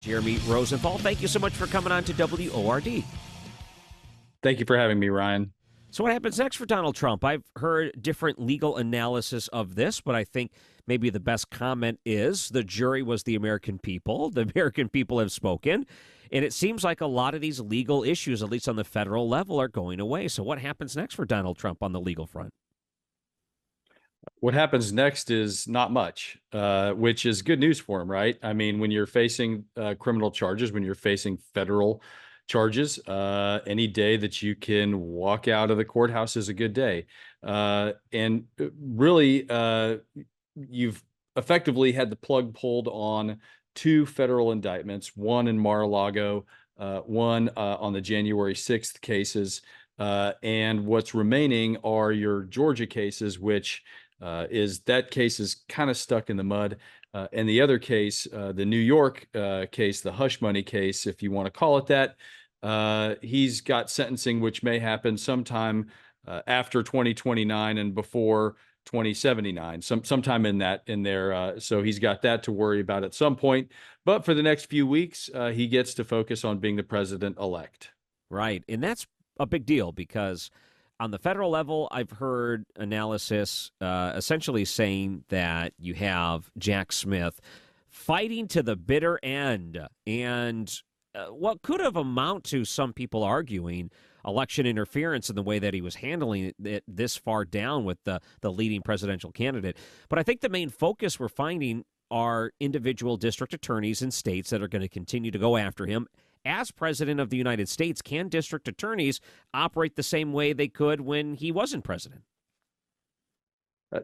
Jeremy Rosenthal, thank you so much for coming on to WORD. Thank you for having me, Ryan. So what happens next for Donald Trump? I've heard different legal analysis of this, but I think maybe the best comment is the jury was the American people. The American people have spoken. And it seems like a lot of these legal issues, at least on the federal level, are going away. So what happens next for Donald Trump on the legal front? What happens next is not much, which is good news for him, right? I mean, when you're facing criminal charges, when you're facing federal charges, any day that you can walk out of the courthouse is a good day. And really, you've effectively had the plug pulled on two federal indictments, one in Mar-A-Lago, one on the January 6th cases. And what's remaining are your Georgia cases, which is that case is kind of stuck in the mud. And the other case, the New York case, the hush money case, if you want to call it that, he's got sentencing which may happen sometime after 2029 and before 2079, sometime in there. So he's got that to worry about at some point. But for the next few weeks, he gets to focus on being the president-elect. Right. And that's a big deal because on the federal level, I've heard analysis essentially saying that you have Jack Smith fighting to the bitter end and what could have amount to some people arguing election interference in the way that he was handling it this far down with the leading presidential candidate. But I think the main focus we're finding are individual district attorneys in states that are going to continue to go after him. As president of the United States, can district attorneys operate the same way they could when he wasn't president?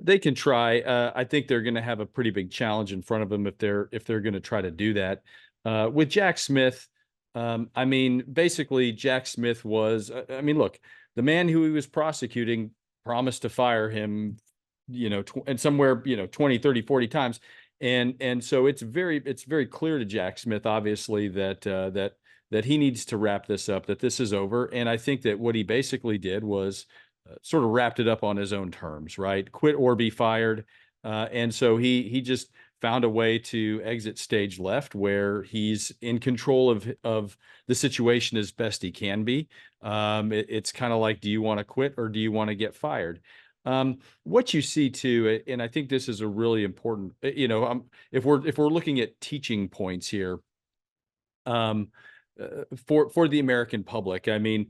They can try. I think they're going to have a pretty big challenge in front of them if they're going to try to do that. With Jack Smith, I mean, basically, Jack Smith was. I mean, look, the man who he was prosecuting promised to fire him, and somewhere, 20, 30, 40 times. And so it's very clear to Jack Smith, obviously, that he needs to wrap this up, that this is over. And I think that what he basically did was sort of wrapped it up on his own terms, right? Quit or be fired. And so he just found a way to exit stage left where he's in control of the situation as best he can be. It's kind of like, do you want to quit or do you want to get fired? What you see too, and I think this is a really important, if we're looking at teaching points here, for the American public, I mean,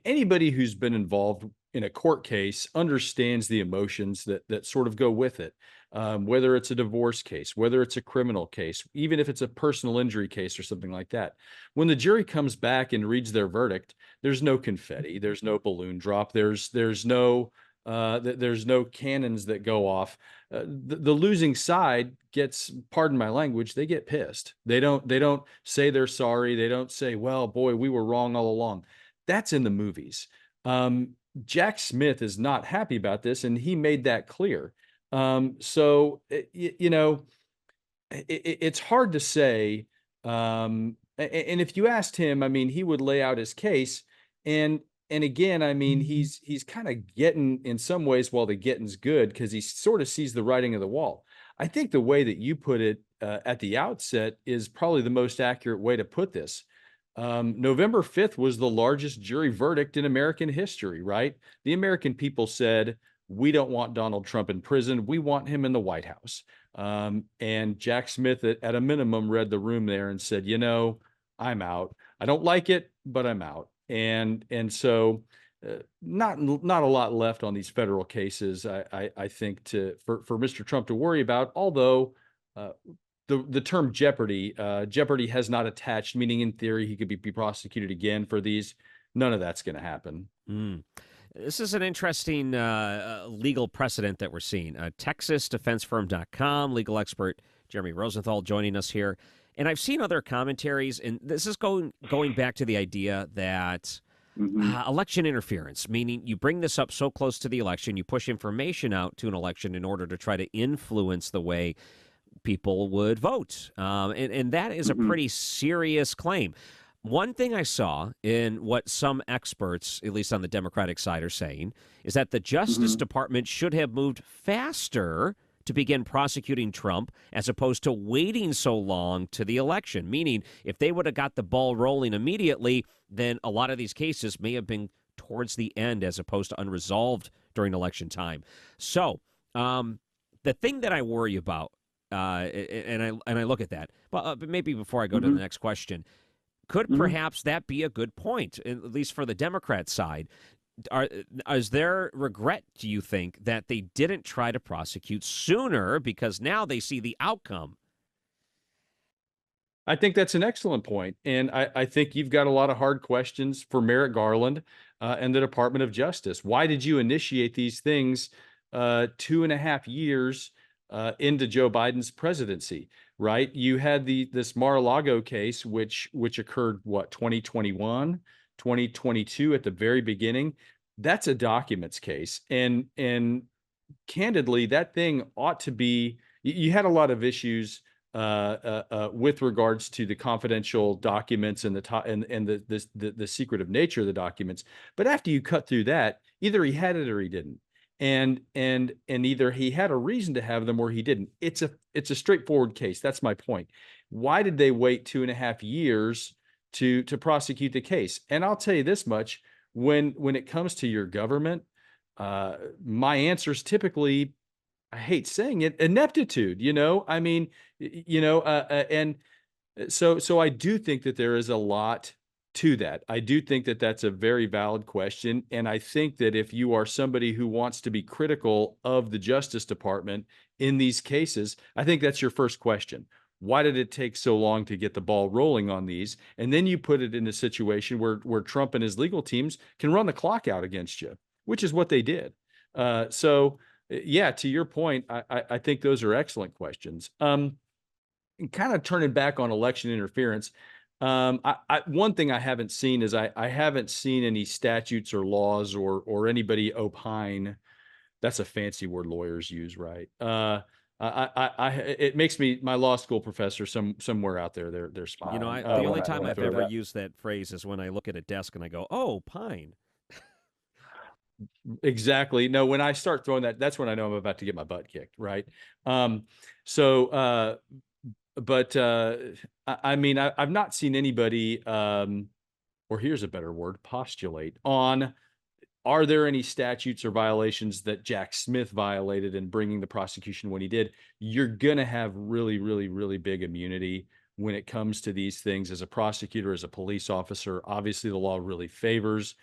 anybody who's been involved in a court case understands the emotions that sort of go with it. Whether it's a divorce case, whether it's a criminal case, even if it's a personal injury case or something like that. When the jury comes back and reads their verdict, there's no confetti, there's no balloon drop, there's no cannons that go off. The losing side gets, pardon my language, they get pissed. They don't say they're sorry. They don't say, well, boy, we were wrong all along. That's in the movies. Jack Smith is not happy about this, and he made that clear. So it's hard to say. And if you asked him, I mean, he would lay out his case, and again, I mean, he's kind of getting, in some ways, while the getting's good, because he sort of sees the writing of the wall. I think the way that you put it at the outset is probably the most accurate way to put this. November 5th was the largest jury verdict in American history, right? The American people said, we don't want Donald Trump in prison. We want him in the White House. And Jack Smith, at a minimum, read the room there and said, I'm out. I don't like it, but I'm out. And so not a lot left on these federal cases, I think, for Mr. Trump to worry about, although the term jeopardy has not attached, meaning in theory he could be prosecuted again for these. None of that's going to happen. This is an interesting legal precedent that we're seeing. TexasDefenseFirm.com, legal expert Jeremy Rosenthal joining us here. And I've seen other commentaries, and this is going back to the idea that election interference, meaning you bring this up so close to the election, you push information out to an election in order to try to influence the way people would vote. And that is a pretty serious claim. One thing I saw in what some experts, at least on the Democratic side, are saying is that the Justice Department should have moved faster to begin prosecuting Trump as opposed to waiting so long to the election. Meaning, if they would have got the ball rolling immediately, then a lot of these cases may have been towards the end as opposed to unresolved during election time. So, the thing that I worry about, and I look at that, but maybe before I go to the next question, could perhaps that be a good point, at least for the Democrat side? Is there regret, do you think, that they didn't try to prosecute sooner because now they see the outcome? I think that's an excellent point. And I think you've got a lot of hard questions for Merrick Garland and the Department of Justice. Why did you initiate these things 2.5 years into Joe Biden's presidency, right? You had this Mar-A-Lago case, which occurred, 2021, 2022 at the very beginning. That's a documents case. And candidly, that thing ought to be, you had a lot of issues with regards to the confidential documents and the secretive nature of the documents. But after you cut through that, either he had it or he didn't. And either he had a reason to have them or he didn't. It's a straightforward case. That's my point. Why did they wait 2.5 years to prosecute the case? And I'll tell you this much: when it comes to your government, my answer is typically, I hate saying it, ineptitude. I mean, and so I do think that there is a lot to that. I do think that that's a very valid question. And I think that if you are somebody who wants to be critical of the Justice Department in these cases, I think that's your first question. Why did it take so long to get the ball rolling on these? And then you put it in a situation where Trump and his legal teams can run the clock out against you, which is what they did. So yeah, to your point, I think those are excellent questions. And kind of turning back on election interference, one thing I haven't seen is I haven't seen any statutes or laws or anybody opine. That's a fancy word lawyers use, right? It makes me, my law school professor somewhere out there, they're smiling. The only time I've ever used that phrase is when I look at a desk and I go, "Oh, pine." Exactly. No, when I start throwing that, that's when I know I'm about to get my butt kicked, right? But I mean, I've not seen anybody, or here's a better word, postulate on, are there any statutes or violations that Jack Smith violated in bringing the prosecution when he did? You're going to have really, really, really big immunity when it comes to these things as a prosecutor, as a police officer. Obviously, the law really favors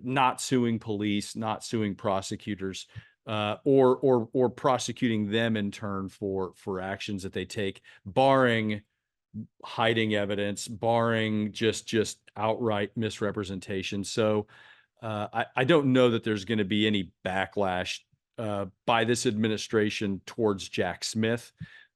not suing police, not suing prosecutors, or prosecuting them in turn for actions that they take, barring hiding evidence, barring just outright misrepresentation. So I don't know that there's going to be any backlash by this administration towards Jack Smith.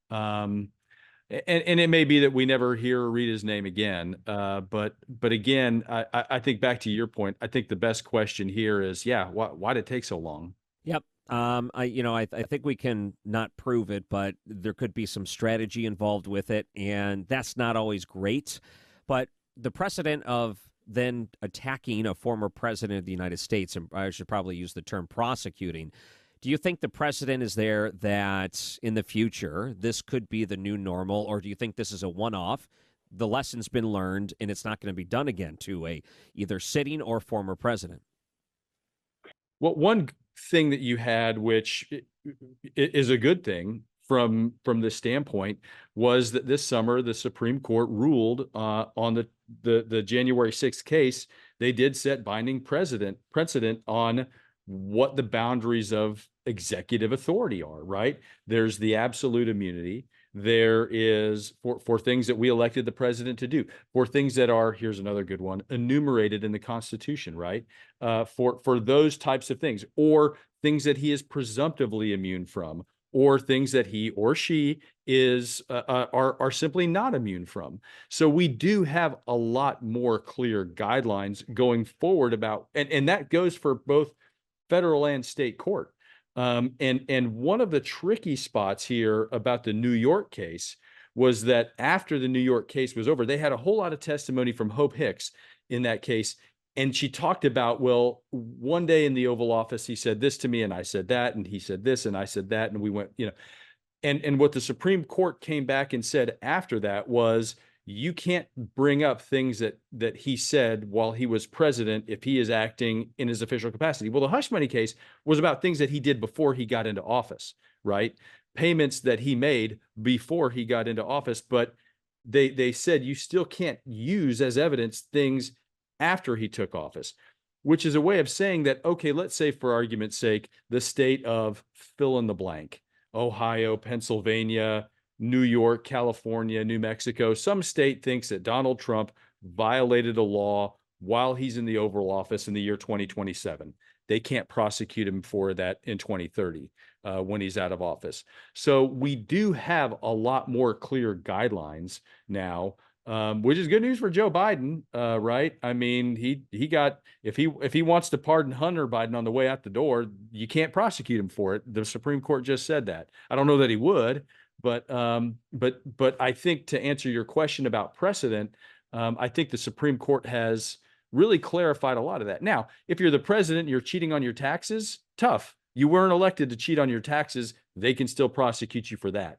And it may be that we never hear or read his name again. But again, I think back to your point, I think the best question here is, why did it take so long? Yep. I think we can not prove it, but there could be some strategy involved with it, and that's not always great. But the precedent of then attacking a former president of the United States, and I should probably use the term prosecuting, do you think the precedent is there that in the future this could be the new normal, or do you think this is a one-off? The lesson's been learned, and it's not going to be done again to a either sitting or former president? Well, one thing that you had, which is a good thing from this standpoint, was that this summer the Supreme Court ruled on the January 6th case. They did set binding precedent on what the boundaries of executive authority are, right? There's the absolute immunity. There is for things that we elected the president to do, for things that are, here's another good one, enumerated in the Constitution, right? For those types of things, or things that he is presumptively immune from, or things that he or she is are simply not immune from. So we do have a lot more clear guidelines going forward about, and that goes for both federal and state court. And one of the tricky spots here about the New York case was that after the New York case was over, they had a whole lot of testimony from Hope Hicks in that case. And she talked about, well, one day in the Oval Office, he said this to me and I said that, and he said this and I said that. And we went, And what the Supreme Court came back and said after that was, you can't bring up things that he said while he was president if he is acting in his official capacity. Well, the hush money case was about things that he did before he got into office, right? Payments that he made before he got into office, but they said you still can't use as evidence things after he took office, which is a way of saying that, okay, let's say for argument's sake, the state of fill in the blank, Ohio, Pennsylvania, New York, California, New Mexico, some state thinks that Donald Trump violated a law while he's in the Oval Office in the year 2027. They can't prosecute him for that in 2030 when he's out of office. So we do have a lot more clear guidelines now, which is good news for Joe Biden, right? I mean, he got, if he wants to pardon Hunter Biden on the way out the door, you can't prosecute him for it. The Supreme Court just said that. I don't know that he would, but I think to answer your question about precedent, I think the Supreme Court has really clarified a lot of that. Now, if you're the president, you're cheating on your taxes, tough. You weren't elected to cheat on your taxes. They can still prosecute you for that.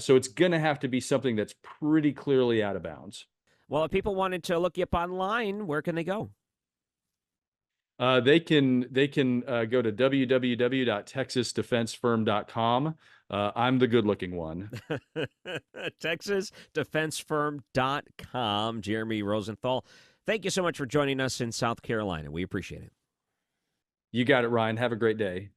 So it's going to have to be something that's pretty clearly out of bounds. Well, if people wanted to look you up online, where can they go? They can go to www.texasdefensefirm.com. I'm the good looking one. TexasDefenseFirm.com. Jeremy Rosenthal, thank you so much for joining us in South Carolina. We appreciate it. You got it, Ryan. Have a great day.